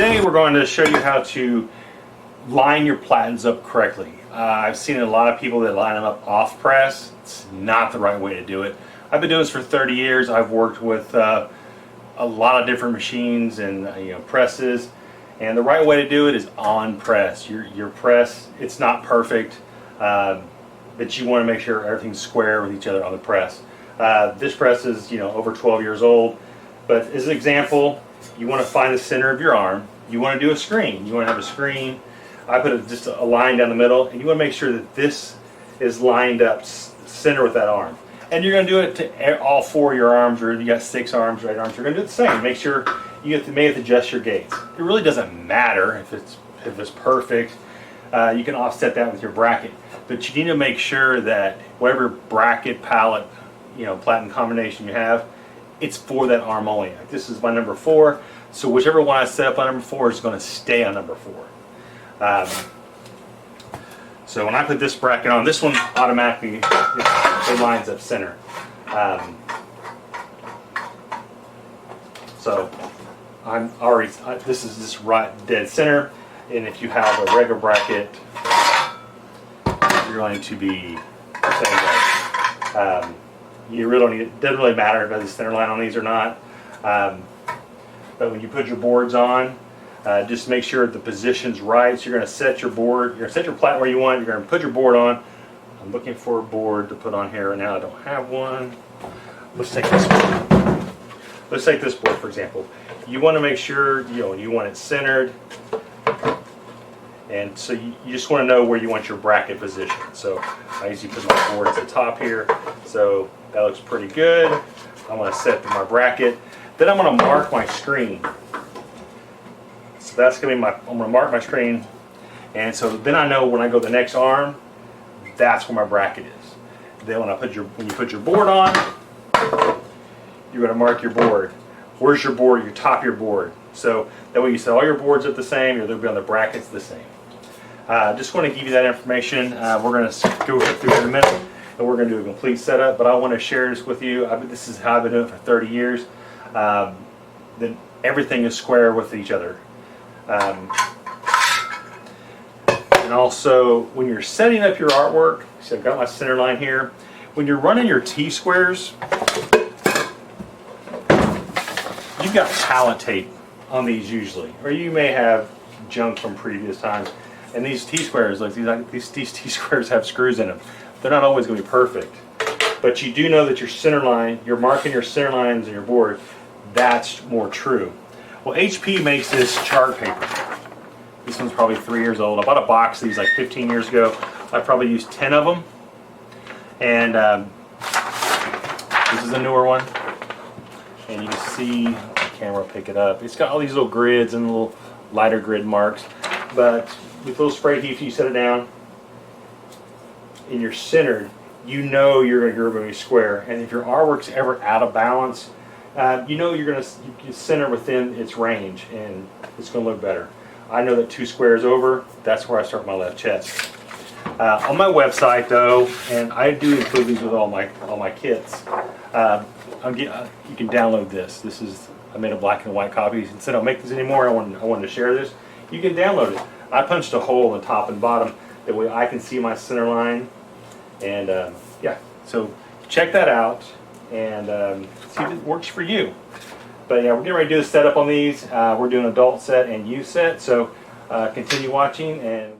Today we're going to show you how to line your platens up correctly. I've seen a lot of people that line them up off press. It's not the right way to do it. I've been doing this for 30 years. I've worked with a lot of different machines and presses, and the right way to do it is on press. Your press, it's not perfect, but you want to make sure everything's square with each other on the press. This press is over 12 years old, but as an example, you want to find the center of your arm. You want to do a screen. You want to have a screen. I put just a line down the middle, and you want to make sure that this is lined up center with that arm. And you're going to do it to all four of your arms, or you got 6 arms, 8 arms. You're going to do the same. Make sure you may have to adjust your gates. It really doesn't matter if it's perfect. You can offset that with your bracket, but you need to make sure that whatever bracket, pallet, platen combination you have, it's for that arm only. This is my number 4, so whichever one I set up on number 4 is going to stay on number 4. So when I put this bracket on, this one automatically it lines up center. So I'm already, this is just right dead center, and if you have a regular bracket, you're going to be the same way. You really don't need, it doesn't really matter if there's a center line on these or not. But when you put your boards on, just make sure the position's right. So you're going to set your board, you're going to set your platen where you want, you're going to put your board on. I'm looking for a board to put on here right now. I don't have one. Let's take this one. Let's take this board for example. You want to make sure you want it centered, and so you just want to know where you want your bracket position. So I usually put my board at the top here, so that looks pretty good. I'm going to set my bracket. Then I'm going to mark my screen. So that's going to be I'm going to mark my screen, and so then I know when I go to the next arm, that's where my bracket is. Then when you put your board on, you're going to mark your board. Where's your board? Your top of your board. So that way you set all your boards up the same, or they'll be on the brackets the same. Just want to give you that information. We're going to go through in a minute, and we're going to do a complete setup. But I want to share this with you. This is how I've been doing it for 30 years. Then everything is square with each other. And also, when you're setting up your artwork, so I've got my center line here. When you're running your T-squares, you've got pallet tape on these usually, or you may have junk from previous times. And these T-squares, like these T-squares have screws in them. They're not always going to be perfect, but you do know that your center line, you're marking your center lines in your board. That's more true. Well, HP makes this chart paper. This one's probably 3 years old. I bought a box of these like 15 years ago. I probably used 10 of them. And this is a newer one. And you can see, the camera will pick it up. It's got all these little grids and little lighter grid marks. But with little spray heat, you set it down and you're centered, you know you're going to be square. And if your artwork's ever out of balance, you know you're going to center within its range, and it's going to look better. I know that 2 squares over, that's where I start my left chest. On my website though, and I do include these with all my kits, you can download this. I made a black and white copy. Instead I don't make this anymore, I wanted to share this. You can download it. I punched a hole in the top and bottom, that way I can see my center line. And yeah, so check that out and see if it works for you. But yeah, we're getting ready to do the setup on these. We're doing adult set and youth set, so continue watching. And